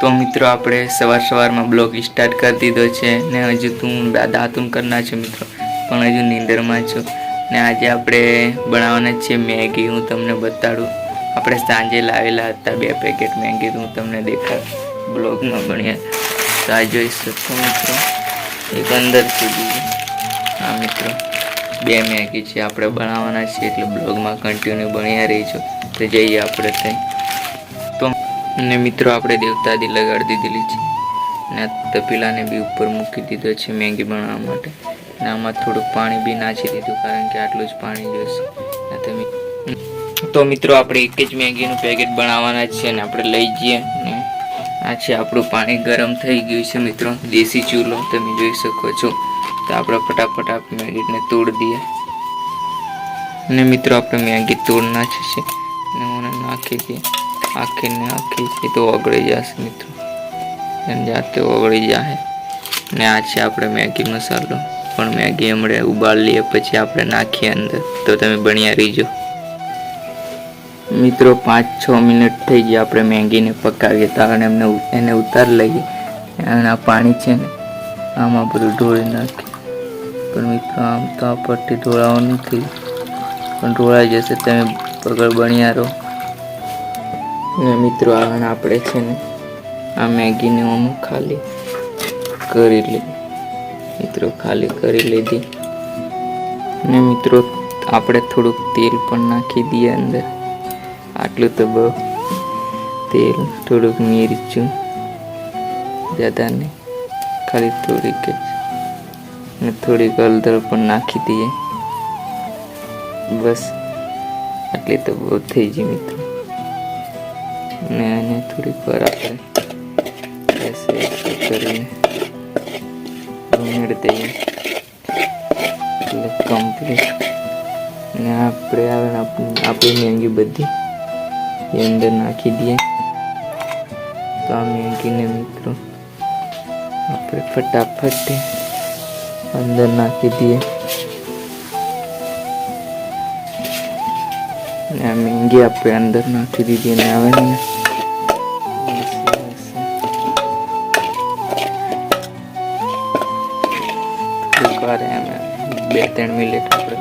તો મિત્રો આપણે સવારમાં બ્લોગ સ્ટાર્ટ કરી દીધો છે ને હજુ તું દાંતણ કરના છે મિત્રો, પણ હજુ નીંદરમાં છું ને આજે આપણે બનાવવાના છે મેગી. હું તમને બતાડું, આપણે સાંજે લાવેલા હતા 2 પેકેટ મેગી, હું તમને દેખાડ બ્લોગમાં બન્યા તો આ જોઈ શકો મિત્રો. એક અંદર સુધી હા મિત્રો 2 મેગી છે આપણે બનાવવાના છે, એટલે બ્લોગમાં કન્ટિન્યુ બન્યા રહીજો. તો જઈએ આપણે ત્યાં. તો ને મિત્રો આપણે દેવતાદી લગાડી દીધેલી છે ને તપેલાને બી ઉપર મૂકી દીધો છે મેગી બનાવવા માટે. ને આમાં થોડુંક પાણી બી નાખી દીધું, કારણ કે આટલું જ પાણી જોઈશે. તો મિત્રો આપણે એક જ મેગીનું પેકેટ બનાવવાના છે ને આપણે લઈ જઈએ ને આ છે આપણું પાણી ગરમ થઈ ગયું છે મિત્રો. દેશી ચૂલો તમે જોઈ શકો છો. તો આપણે ફટાફટ મેગીને તોડ દઈએ ને મિત્રો આપણે મેગી તોડ નાખીએ ને મને નાખી દઈએ. આખી તો ઓગળી જશે મિત્રો, એને જાતે ઓગળી જાય. ને આ છે આપણે મેગી મસાલો, પણ મેગી હમણાં ઉબાળ લઈએ પછી આપણે નાખીએ અંદર. તો તમે બન્યા રહીજો મિત્રો. 5-6 મિનિટ થઈ ગયા આપણે મેગીને પકાવીએ, તો એને ઉતાર લઈએ. અને આ પાણી છે ને આમાં બધું ઢોળી નાખીએ, પણ મિત્રો આમ તો આ પટ્ટી ઢોળાવાનું નથી, પણ ઢોળાઈ જશે. તમે પગડ બન્યા રહો ને મિત્રો. આપણે છે ને આ મેગીને આમાં ખાલી કરી લઈએ મિત્રો, ખાલી કરી લીધી ને મિત્રો. આપણે થોડુંક તેલ પણ નાખી દઈએ અંદર, આટલું તો બહુ તેલ, થોડુંક મિરચું, જ્યાદા નહીં, ખાલી થોડીક જ, ને થોડીક હળદર પણ નાખી દઈએ. બસ આટલી તો બહુ થઈ ગઈ મિત્રો. ને એને થોડીક વાર આપણે એસે કરીને ઉમેરી દઈએ એટલે કમ્પ્લીટ. ને આપણે આપણી મેગી બધી એ અંદર નાખી દઈએ. તો આ મેગીને મિત્રો આપણે ફટાફટ અંદર નાખી દઈએ. ને આ મેગી આપણે અંદર નાખી દીધી ને આવે ને એમ 2-3 મિનિટ આપણે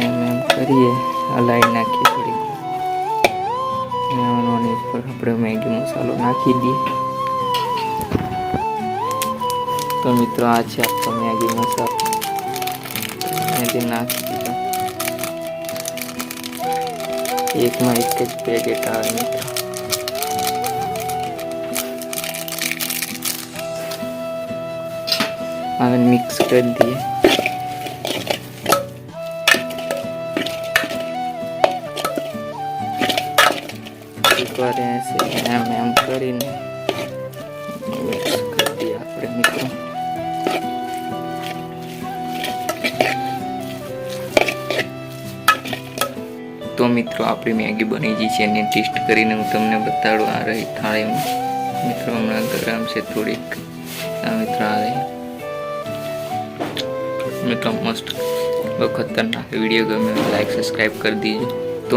એમ કરીએ, હલાવી નાખીએ થોડી. આની ઉપર આપણે મેગી મસાલો નાખી દઈએ. તો મિત્રો આ છે આપણો મેગી મસાલો, મેગી નાખી દીધો. એકમાં એક જ પેકેટ આવે મિત્રો. હવે મિક્સ કરી દઈએ. એકવાર એમ કરીને મિક્સ કરી દઈએ આપણે મિત્રો. તો મિત્રો આપણી મેગી બની ગઈ છે, એને ટેસ્ટ કરીને હું તમને બતાડું. આ રહી થાળીમાં મિત્રો, હમણાં ગરમ છે થોડીક. આ મિત્રો આ રહી મિત્રો, મસ્ત ખતરનાક. વિડીયો ગમે લાઈક સબસ્ક્રાઈબ કરી દીજો.